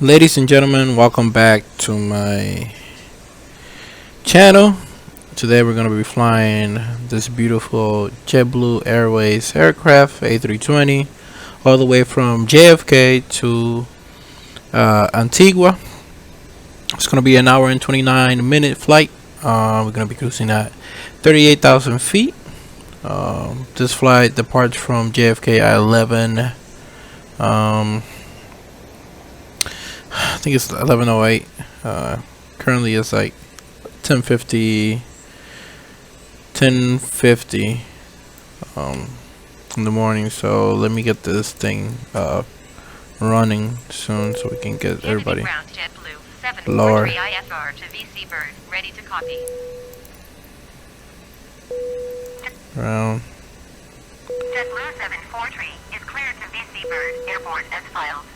Ladies and gentlemen, welcome back to my channel. Today we're going to be flying this beautiful JetBlue Airways aircraft A320 all the way from JFK to Antigua. It's going to be an hour and 29-minute flight. We're going to be cruising at 38,000 feet. This flight departs from JFK at 11. I think it's 11:08. Currently it's like 10:50 in the morning. So let me get this thing running soon so we can get everybody lower. Around. JetBlue 743 is cleared to VC Bird Airport as filed.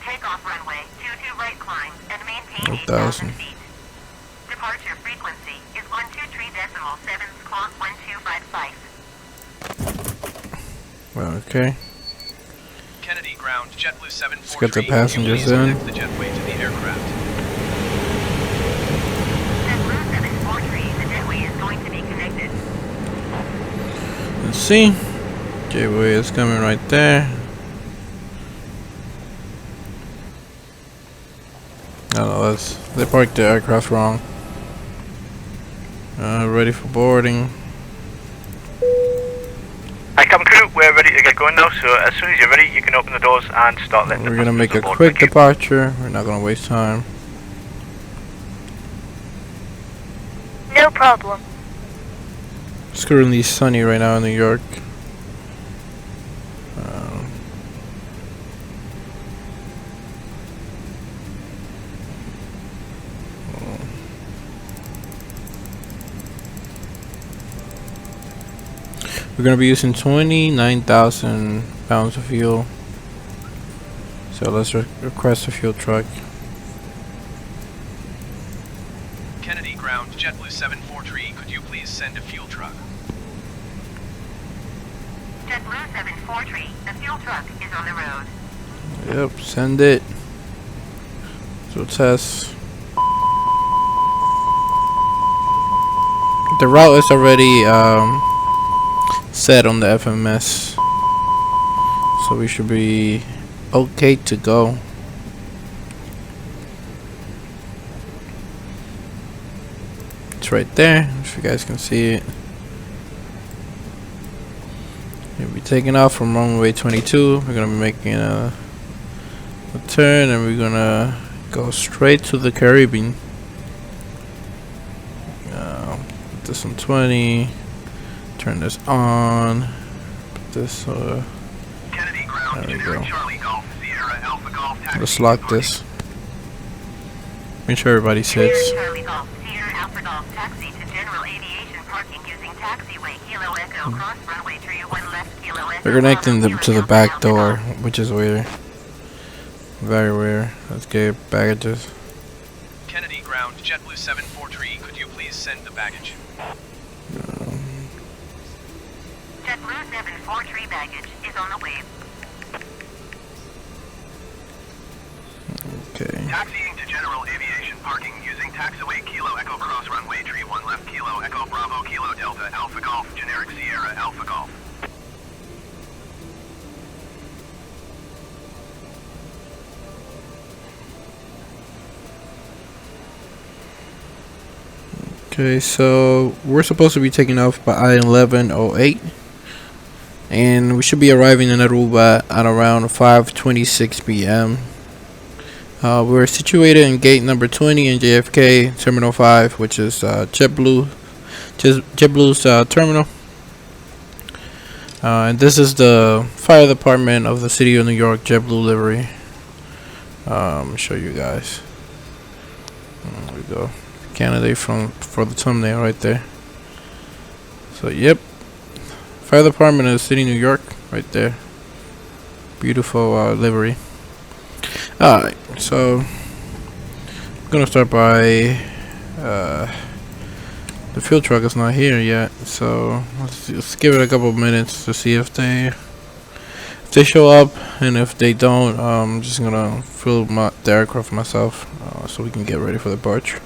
Takeoff runway 22 right climb and maintain 8,000 feet. Departure frequency is 123.7 clock 1255. Okay. Kennedy ground JetBlue 743. Let's get the passengers in. The jetway to the aircraft. JetBlue 743, the jetway is going to be connected. Let's see. Gateway is coming right there. Oh, they parked the aircraft wrong. Ready for boarding. Hi, cabin crew, we're ready to get going now, so as soon as you're ready, you can open the doors and start letting We're gonna make a quick departure. We're not gonna waste time. No problem. It's currently sunny right now in New York. We're gonna be using 29,000 pounds of fuel. So let's request a fuel truck. Kennedy ground JetBlue 743. Could you please send a fuel truck? JetBlue 743, the fuel truck is on the road. Yep, send it. So test. The route is already set on the FMS, so we should be okay to go. It's right there, if you guys can see it. We'll be taking off from runway 22. We're gonna be making a turn, and we're gonna go straight to the Caribbean. Put this on 20. Turn this on. Put this. Kennedy ground, there we go. Charlie Golf, Sierra Alpha Golf, taxi. Let's lock this. Make sure everybody sits. Charlie Golf, Sierra Alpha Golf, taxi to general aviation parking using taxiway Kilo Echo cross runway 31 left Kilo Echo. We're connecting them to the back door, which is weird. Very weird. Let's get baggages. Kennedy ground JetBlue 743. Could you please send the baggage? JetBlue 743 baggage is on the way. Okay. Taxiing to general aviation parking using taxiway Kilo Echo cross runway 31 left Kilo Echo Bravo Kilo Delta Alpha Golf generic Sierra Alpha Golf. Okay, so we're supposed to be taking off by 11:08, and we should be arriving in Aruba at around 5:26 p.m. We're situated in gate number 20 in JFK Terminal 5, which is JetBlue's terminal. And this is the fire department of the city of New York JetBlue livery. Let me show you guys. There we go. Candidate for the thumbnail right there. So yep, fire department of the city of New York right there. Beautiful livery. Alright, so I'm gonna start by the fuel truck is not here yet, so let's give it a couple of minutes to see if If they show up, and if they don't, I'm just gonna fill the aircraft myself, so we can get ready for the departure.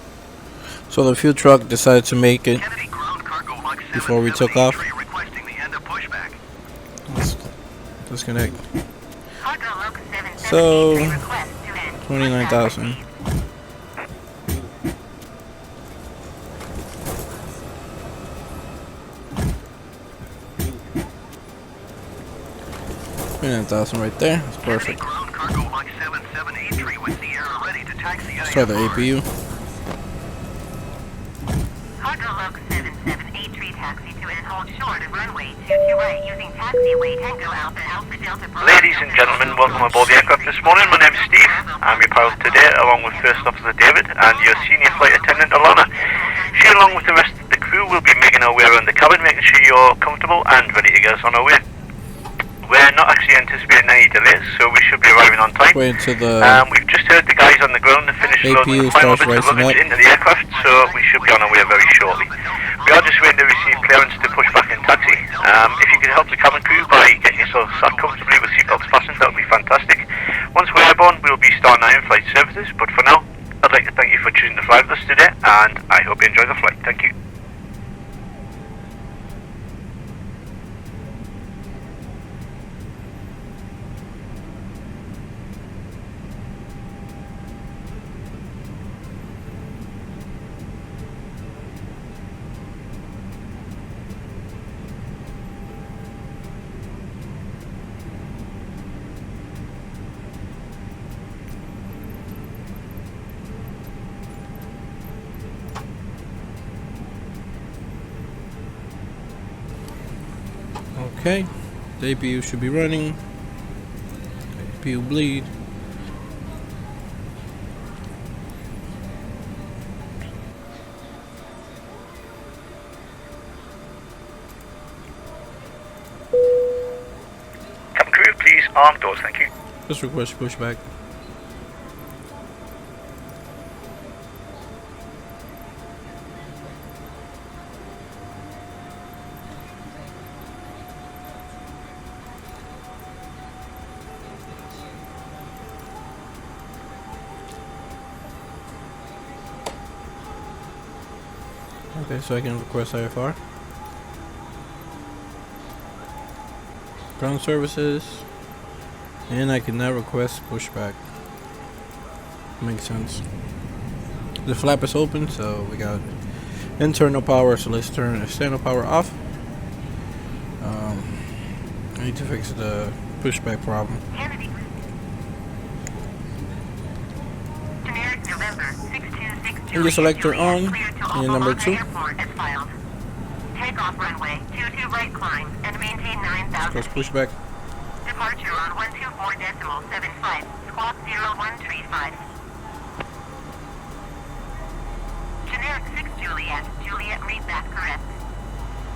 So the fuel truck decided to make it Kennedy ground cargo Mach before we took off. 773 requesting the end of pushback. Let's disconnect. Cargo Loc 773 So, request to end. 29,000. Right there. That's perfect. Ground cargo Mach 7783 with Sierra ready to taxi Let's try the APU. Cargo Loc 7783 taxi to and hold short of runway 22 right using taxiway Tango Alpha Alpha Delta Bravo. Ladies and gentlemen, welcome aboard the aircraft this morning. My name is Steve. I'm your pilot today, along with First Officer David and your senior flight attendant Alana. She, along with the rest of the crew, will be making our way around the cabin, making sure you're comfortable and ready to get us on our way. We're not actually anticipating any delays, so we should be arriving on time. Wait until the We've just heard the guys on the ground to finish loading APU the final starts bits of rising luggage up. into the aircraft, so we should be on our way very shortly. We are just waiting to receive clearance to push back in taxi. If you could help the cabin crew by getting yourself sat comfortably with seatbelts fastened, that would be fantastic. Once we're airborne, we'll be starting our in-flight services, but for now, I'd like to thank you for choosing to fly with us today, and I hope you enjoy the flight. Thank you. Okay, the APU should be running. APU bleed. Cabin crew, please arm doors, thank you. Just request pushback. Okay, so I can request IFR. Ground services. And I can now request pushback. Makes sense. The flap is open, so we got internal power, so let's turn external power off. I need to fix the pushback problem. Engine selector on, and number 2. Takeoff runway 22 right climb and maintain 9,000 Press pushback. Departure on 124.75, squawk 0135. Generic 6 Juliet, Juliet read that correct.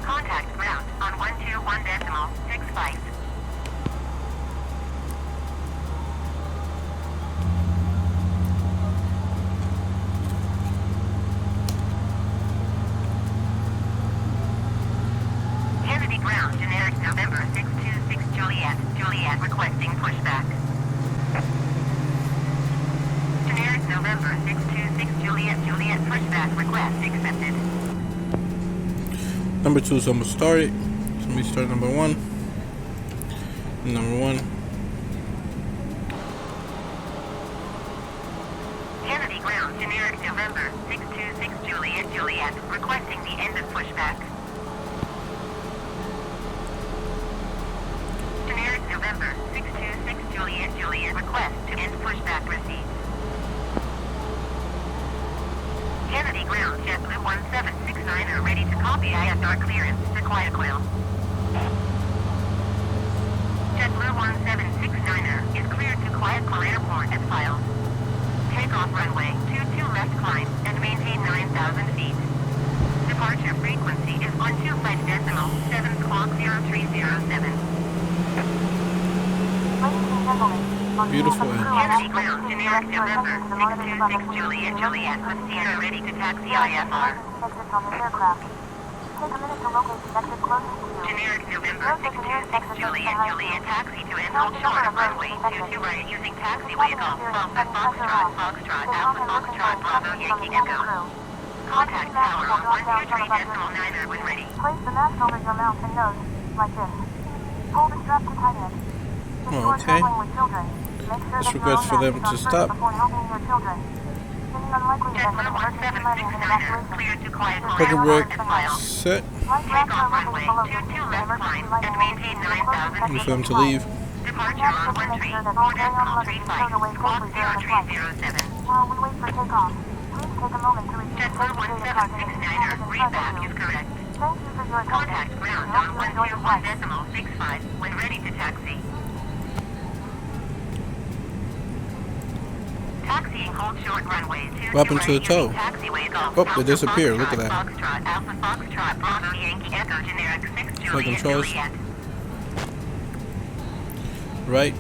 Contact ground on 121.65. Kennedy ground, generic November 626 Juliet, Juliet requesting pushback. Generic November 626 Juliet, Juliet pushback request accepted. Number 2 is almost started. So let me start number 1. Number 1. Kennedy ground, generic November 626 Juliet, Juliet requesting the end of pushback. Generic November 626 Juliet, Juliet request to end pushback received. Kennedy ground, JetBlue 1769 are ready to copy ISR clearance to Guayaquil. JetBlue 1769er is cleared to Guayaquil Airport as filed. Takeoff runway 22 left climb and maintain 9,000 feet. Departure frequency is 125.7 squawk 0307. Beautiful. Kennedy ground, generic November 626 Juliet, Juliet with Sierra ready to taxi IFR. Generic November 626 Juliet, taxi to and hold short of runway 22 right using taxiway Golf, Alpha Foxtrot, Alpha Foxtrot, Bravo Yankee Echo. Contact tower on 123.9 when ready. Place the mask over your mouth and nose, like this. Pull the strap to tighten it. If you are Okay. traveling with children, make sure This that request your for own them mask to is on stop. first before helping your children. In the unlikely event of JetBlue an emergency landing and 1769er, evacuation, cleared to quiet Parking brake file. set. flight Take racks off are runway located below 22 you. left climb and maintain 9,000 Wait feet. for them to leave. Departure on 13, board at call 35, squawk 0307. While we wait for takeoff, please take a moment to review the JetBlue safety data card that is 1769er, in read front back of is you. correct. Thank you for your attention. Contact ground We on hope you enjoy the flight. 121.65 when ready to taxi. Taxiing hold short runway 22 What happened to the right toe? using taxiway Golf, Oh, they Alpha disappeared. Look at Foxtrot, that. Foxtrot, Alpha Foxtrot, Bravo Yankee Echo Generic 6 My Juliet, controls. Juliet. Right,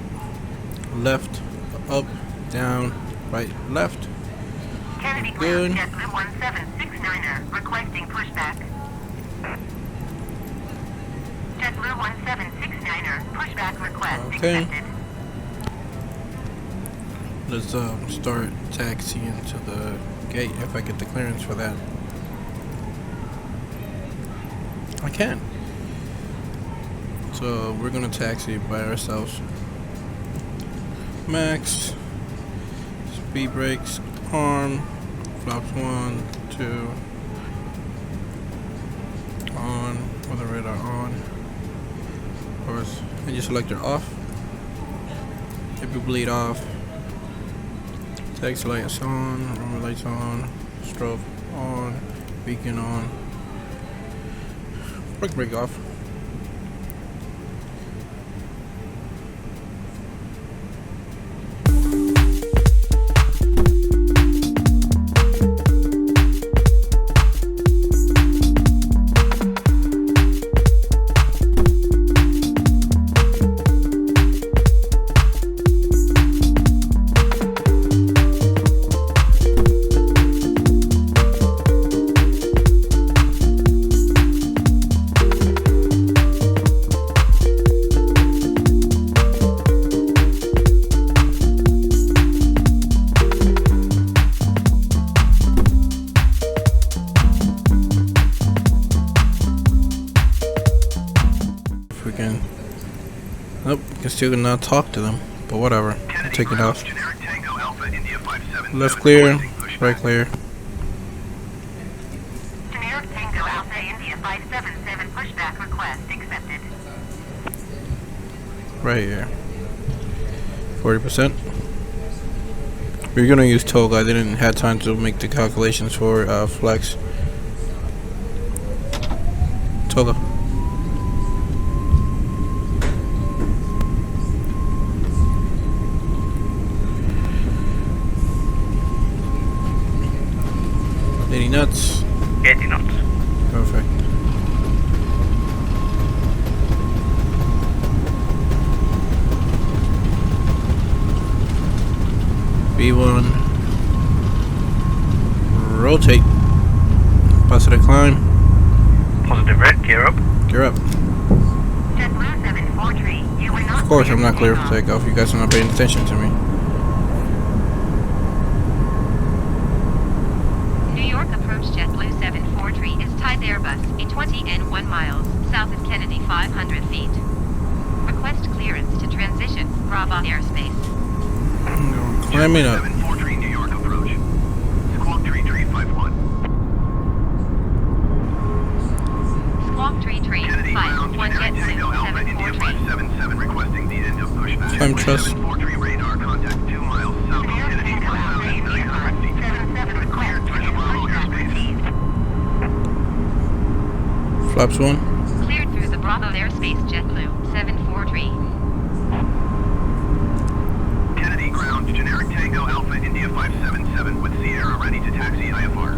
left, up, down, right, left. Kennedy Good. Ground JetBlue 1769er requesting pushback. JetBlue 1769er pushback request Okay. accepted. Let's start taxiing to the gate if I get the clearance for that. I can. So we're gonna taxi by ourselves. Max, speed brakes, arm, flaps 1, 2, on, with the radar on. Of course, engine selector off. If bleed off. Taxi lights on, runway lights on, strobe on, beacon on, brake off. Nope, you can still not talk to them, but whatever. I'll take it off. Generic Tango Alpha India 577 Left clear, requesting pushback. right clear. Generic Tango Alpha India 577 pushback request accepted. Right here. 40%. We're gonna use Toga. I didn't have time to make the calculations for flex. Toga. Nuts. 80 knots. Perfect. B1. Rotate. Positive climb. Positive red, gear up. Gear up. JetBlue 743, you were not Of course, I'm not clear for takeoff. takeoff. You guys are not paying attention to me. New York approach JetBlue 743 is Thai Airbus A20 and 1 miles south of Kennedy 500 feet. Request clearance to transition Bravo airspace. Climbing up. 743 New York approach. Squawk 3351. Squawk Kennedy ground 3351 Generic Tango JetBlue Alpha India 743. 577 requesting the end of pushback. I'm trust. 743 radar contact 2 miles south of Generic Kennedy Tango Alpha India 4,900 feet. 577 request Clear to Bravo pushback airspace. received. Flaps 1. Cleared through the Bravo airspace JetBlue 743. Kennedy ground Generic Tango Alpha India 577 with Sierra ready to taxi IFR.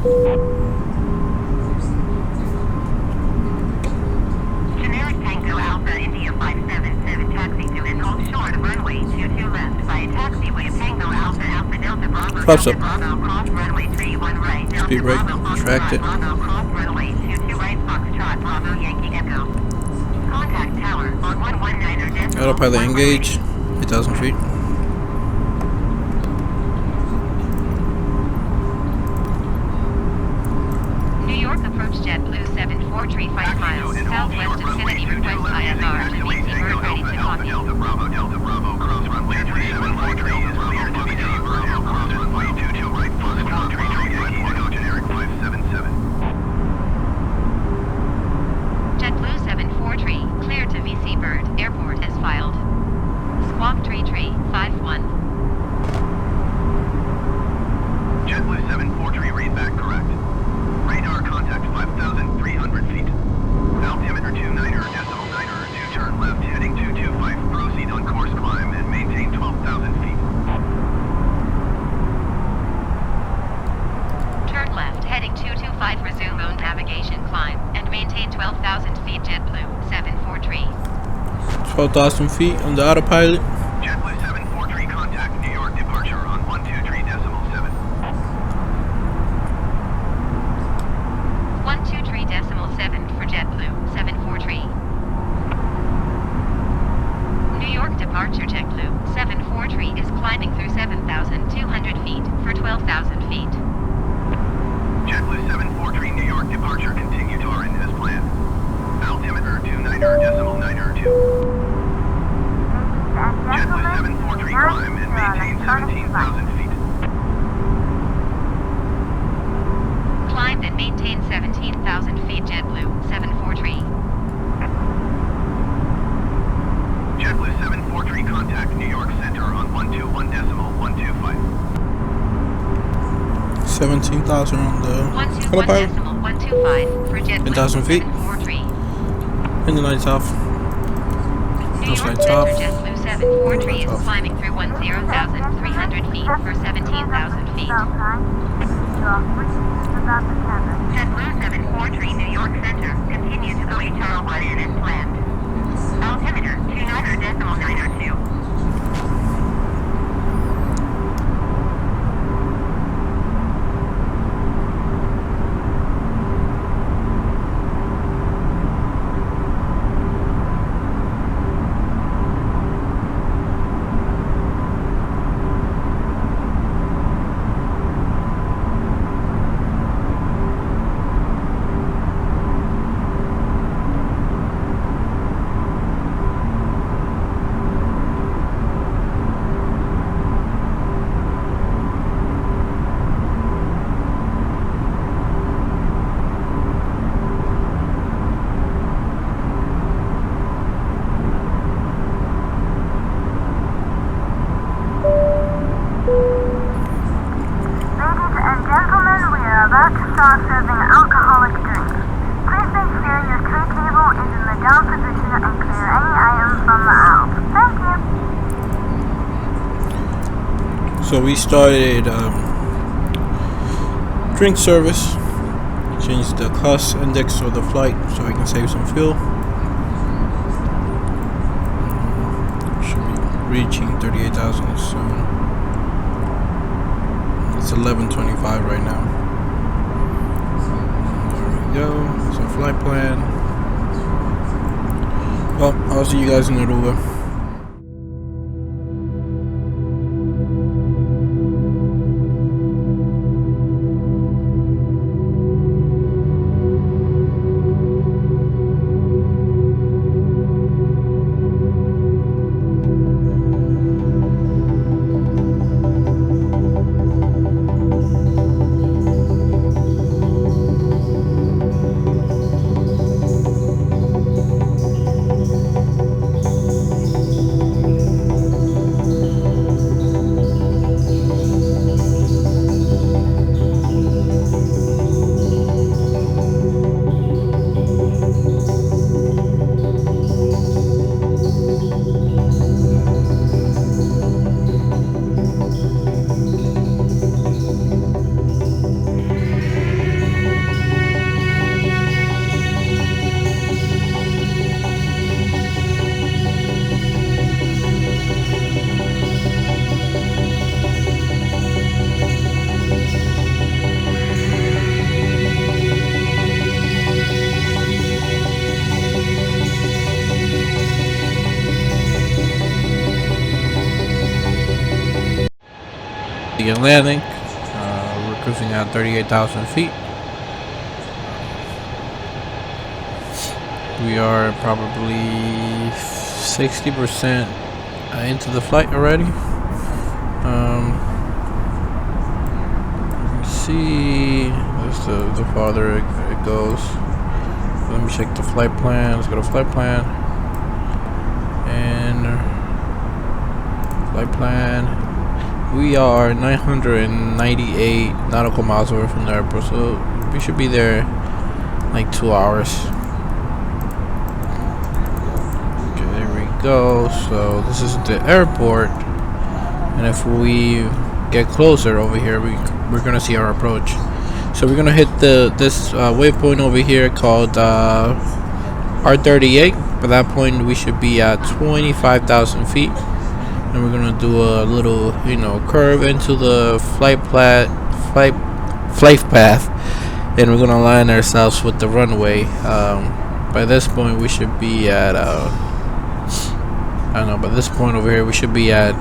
Generic Tango Alpha India 577 taxi to and hold short of runway 22 left by a taxiway of Tango Alpha Alpha Delta Bravo Flaps Delta up. Bravo cross runway 31 right Delta Speed brake, Bravo Foxtrot tracked it. Bravo cross runway 22 right Foxtrot Autopilot engage, 8,000 feet. New York approach JetBlue 74 5 miles southwest of Kennedy. Request IFR to VC bird ready to copy. Delta Bravo, cross runway 3743 is cleared to VC bird, cross runway 22 right, first cloud, Echo generic 577. JetBlue 743 cleared to VC bird, airport as filed. Squawk Tree 51. JetBlue 743 read back correct. Radar contact 5,300 feet. Altimeter 29er, decimal 9er, 2 turn left, heading 225. Proceed on course climb and maintain 12,000 feet. Turn left, heading 225. Resume own navigation climb and maintain 12,000 feet. JetBlue 743. 12,000 feet on the autopilot. JetBlue 743 contact New York departure on 123.7. 123.7 for JetBlue 743. New York departure. JetBlue 743 is climbing through 7,200 feet for 12,000 feet. JetBlue 743 New York departure continue to RN as planned. Altimeter 29er, decimal 9er 2. JetBlue 743 climb and maintain 17,000 feet. Climb and maintain 17,000 feet. JetBlue 743. JetBlue 743 contact New York Center on 121.125. 17,000 on the autopilot. 121.125 for JetBlue 10,000 feet. 743. And the lights off. New Those York lights Center. off. JetBlue 743 Lights is off. climbing through 10,300 feet for 17,000 feet. JetBlue 743 New York Center. Continue to OHR 1N as planned. Altimeter 29er, decimal 9er 2. about to start serving alcoholic drinks. Please make sure your tray table is in the down position and clear any items from the aisle. Thank you. So we started drink service. Changed the cost index of the flight so I can save some fuel. Should be reaching 38,000 soon. It's 11:25 right now. There we go. So flight plan. Well, I'll see you guys in the Aruba. the Atlantic. We're cruising at 38,000 feet. We are probably 60% into the flight already. See, that's the farther it goes. Let me check the flight plan. Let's go to flight plan. And flight plan. We are 998 nautical miles away from the airport, so we should be there like 2 hours. Okay, there we go. So this is the airport, and if we get closer over here, we're gonna see our approach. So we're gonna hit this waypoint over here called R38. By that point, we should be at 25,000 feet, and we're gonna do a little, curve into the flight path, and we're gonna align ourselves with the runway. By this point, we should be at I don't know. By this point over here, we should be at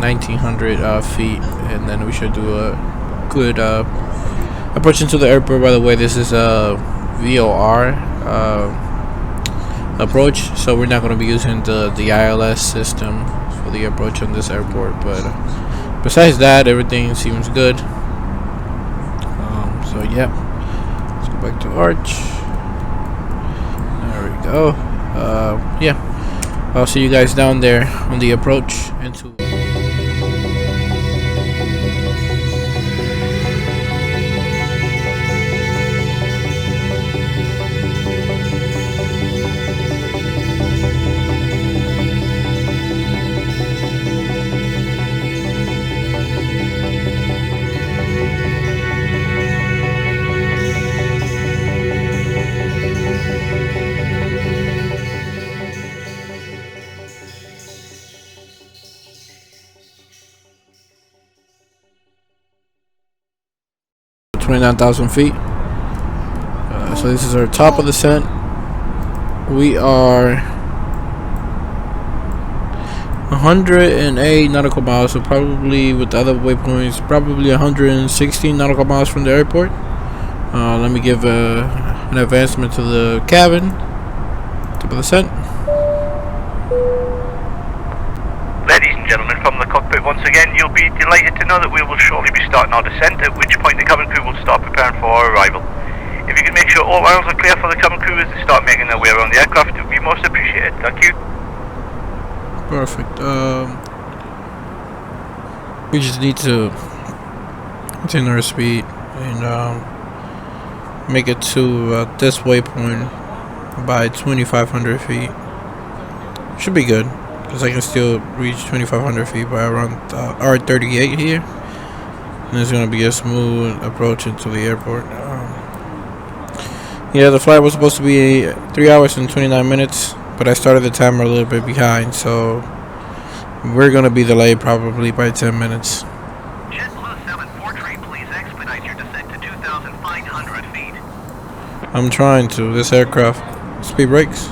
1,900 feet, and then we should do a good approach into the airport. By the way, this is a VOR approach, so we're not going to be using the ILS system for the approach on this airport, but besides that, everything seems good. So yeah, let's go back to Arch. There we go. Yeah, I'll see you guys down there on the approach into 29,000 feet. So this is our top of the descent. We are 108 nautical miles, so probably with the other waypoints, probably 116 nautical miles from the airport. Let me give an advancement to the cabin. Top of the descent. Ladies and gentlemen, from the cockpit once again, you'll be delighted to know that we will shortly be starting our descent, at which point the cabin crew will start preparing for our arrival. If you can make sure all aisles are clear for the cabin crew as they start making their way around the aircraft, it would be most appreciated. Thank you. Perfect. We just need to maintain our speed and make it to this waypoint by 2,500 feet. Should be good, because I can still reach 2,500 feet by around R38 here, and it's going to be a smooth approach into the airport. Yeah, the flight was supposed to be 3 hours and 29 minutes, but I started the timer a little bit behind, so we're going to be delayed probably by 10 minutes. JetBlue 743, please expedite your descent to 2,500 feet. I'm trying to. This aircraft speed brakes.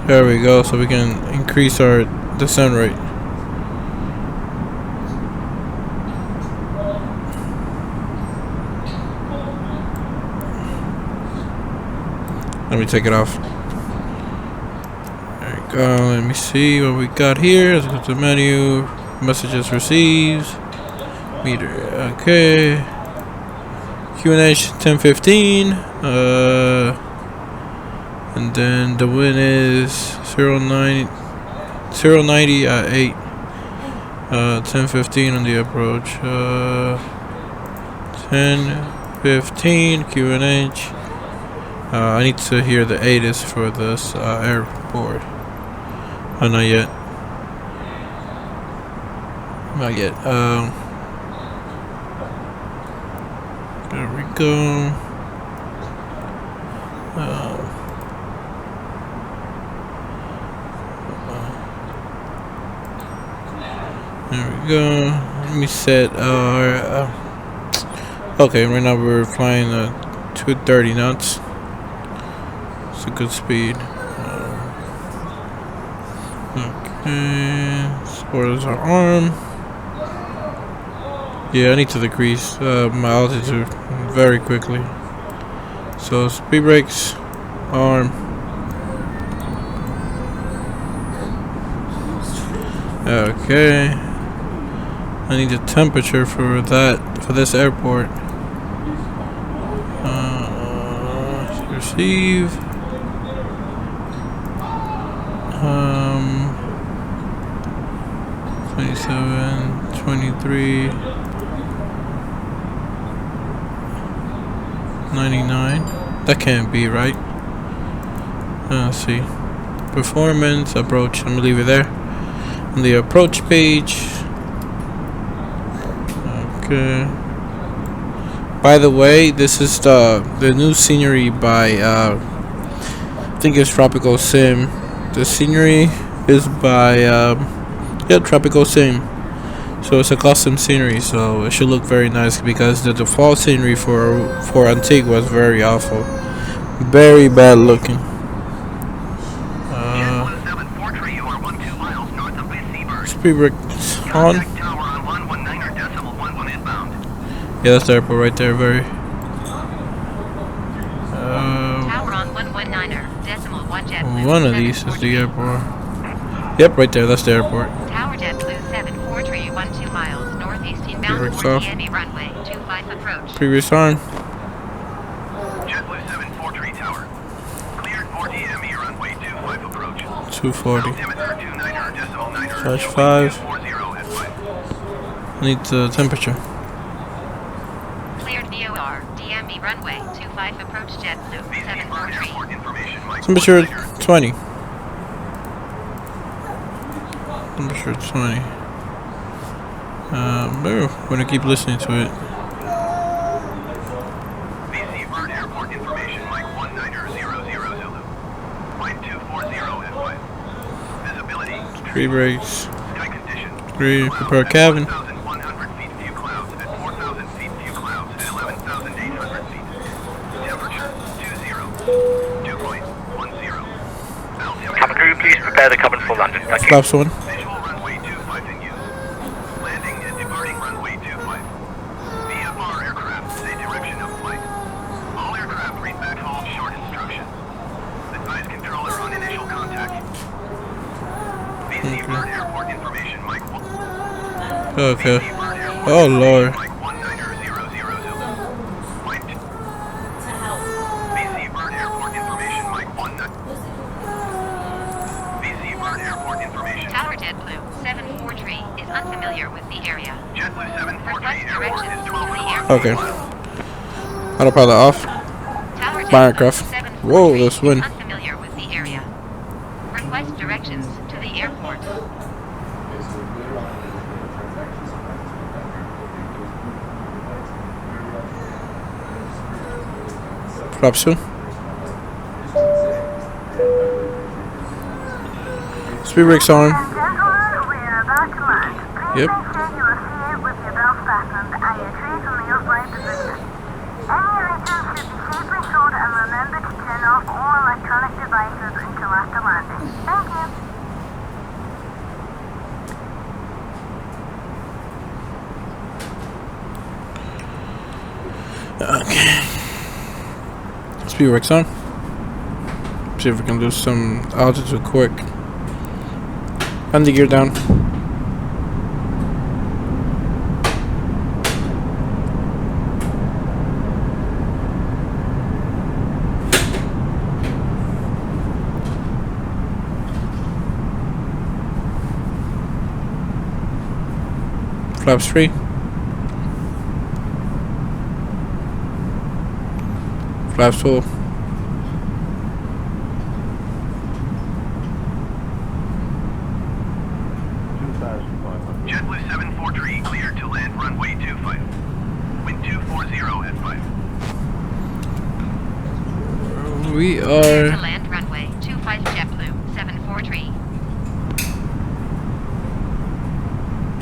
There we go, so we can increase our descent rate. Let me take it off. There we go. Let me see what we got here. Let's go to the menu. Messages received. Meter. Okay. QNH 1015. And then the win is 090 at 8. 1015 on the approach. 1015 QNH. I need to hear the ATIS for this airport. Oh, not yet. Not yet. There we go. There we go. Let me set our. Okay, right now we're flying 230 knots. It's a good speed. Okay, let's Where's our arm? Yeah, I need to decrease my altitude very quickly. So speed brakes, arm. Okay. I need the temperature for that, for this airport. Receive. 27, 23, 99. That can't be right. Let's see. Performance, approach. I'm gonna leave it there. On the approach page. Okay. By the way, this is the new scenery by I think it's TROPICALSIM. The scenery is by yeah, TROPICALSIM. So it's a custom scenery, so it should look very nice because the default scenery for Antigua is very awful, very bad looking. Speed brakes on. Yeah, that's the airport right there. Very. Tower on 119.1 JetBlue. One of these is the airport. Yep, right there. That's the airport. Tower JetBlue 743 12 miles northeast inbound Brakes toward off. Miami runway 25 approach. Previous arm. JetBlue 743 Tower. Cleared for DME runway 25 approach. 240. Altimeter 29.9. Slash 5. 40 at 5. I need the temperature. Cleared VOR DME runway 25 approach JetBlue 743. Airport information, Mike. Temperature 20. Temperature 20. We're gonna keep listening to it. BC Bird Airport information, Mike 19000 Zulu. Flight 240 at 5. Visibility. Three brakes. Sky condition. 3. Prepare cabin. 1,100 feet, few clouds. At 4,000 feet, few clouds. At 11,800 feet. Temperature 2.10. Cabin crew, please prepare the cabin for landing. Thank you. Flaps 1. Visual runway 25 in use. Landing and departing runway 25. VFR aircraft, say direction of flight. All aircraft read back home short instructions. Advise controller on initial contact. BC Bird Airport information, Mike 1. Okay. BC Bird Airport Oh lord. Mike 19000 Zulu. Flight. BC Bird Airport information, Mike 19. BC Bird Airport information. Tower JetBlue 743 is unfamiliar with the area. JetBlue 743 Request Airport directions is to 12 the miles. airport. Okay. Autopilot off. Tower My JetBlue aircraft. 743 Whoa, this is wind. unfamiliar with the area. Request directions to the airport. Flaps 2. Speed brakes on. And gentlemen, we are about to land. Please Yep. make sure you are seated with your belts fastened and your trays in the upright position. Any items should be safely stored and remember to turn off all electronic devices until after landing. Thank you. Okay. Speed brakes on. See if we can do some altitude quick. And the gear down. Flaps 3. Flaps 12. JetBlue 743 cleared to land runway 25. Wind 240 at 5. We To are. land runway 25 JetBlue 743.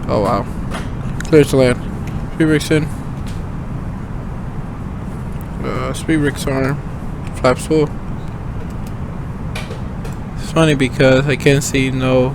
Oh wow. Clear to land. Speed brakes in. Speed brakes on. Flaps full. It's funny because I can't see no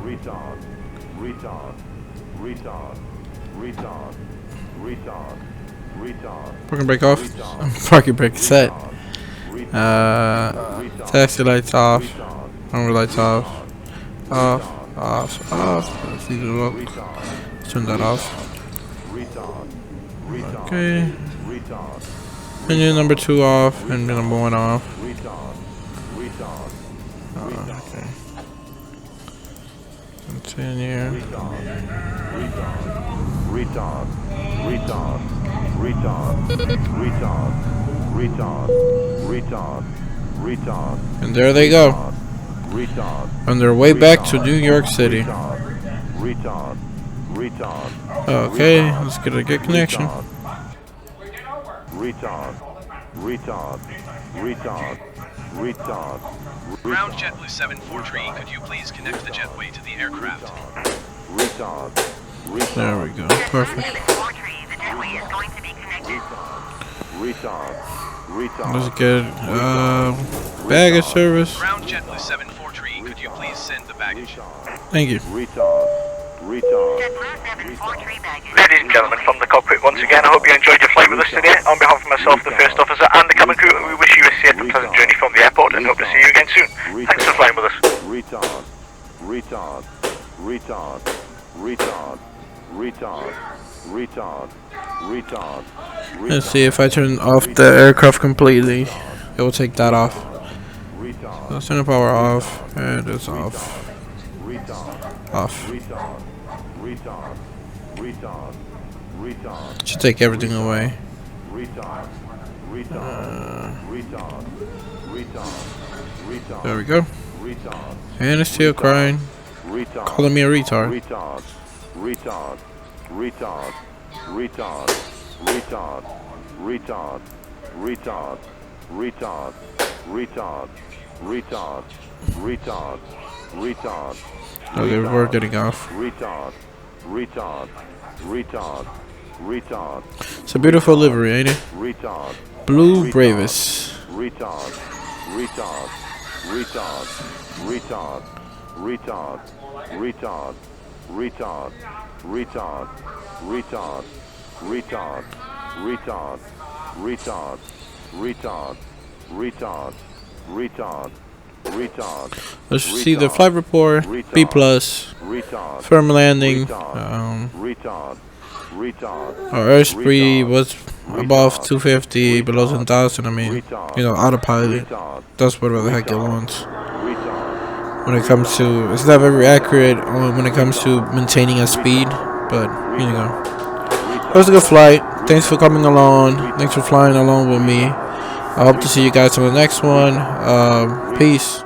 retard, retard, retard, retard, retard, retard, Parking brake off. Parking brake set. Taxi lights off. Armor lights off. Off. Off. Off. Let's see the look. Turn that off. Okay. Engine number 2 off. Engine number 1 off. Okay. Continue. retard, retard, retard, retard, retard, retard, retard, And there they go. retard, On their way back to New York City. retard, retard, Okay, let's get a good connection. retard, retard, retard, retard, Ground JetBlue 743, could you please connect the jetway to the aircraft? retard, There we go. Perfect. The jetway is going to be connected. retard, retard, Let's get baggage service. Ground JetBlue 743, could you please send the baggage? Thank you. retard, retard. JetBlue 743 baggage. Ladies and gentlemen, from the cockpit once again, I hope you enjoyed your flight with us today. On behalf of myself, the first officer, and the cabin crew, we wish you a safe and pleasant journey from the airport and hope to see you again soon. Thanks for flying with us. Retard, retard, retard, retard, retard, retard, retard. Let's see if I turn off the aircraft completely. It will take that off. Retard, Let's turn the power off. And it's off. retard, Off. retard, retard, retard, retard, Should take everything away. retard, retard, retard, retard, retard, There we go. retard, And it's still crying. retard, Calling me a retard. retard, retard, retard, retard, retard, retard, retard, retard, retard, retard, retard, retard, Okay, we're getting off. retard, retard, retard, retard, It's a beautiful livery, ain't it? retard, Blue Bravis. retard, retard, retard, retard, retard, retard, retard, retard, retard, retard, retard, retard, retard, retard, retard, retard, Let's see the flight report. B+. retard, Firm landing. retard, retard, Our airspeed was above 250, below 10,000. I mean, you know, autopilot. retard, That's whatever the heck it wants. retard, When it comes to, it's not very accurate when it comes to maintaining a speed, but you know, it was a good flight. Thanks for coming along. Thanks for flying along with me. I hope to see you guys on the next one. Peace.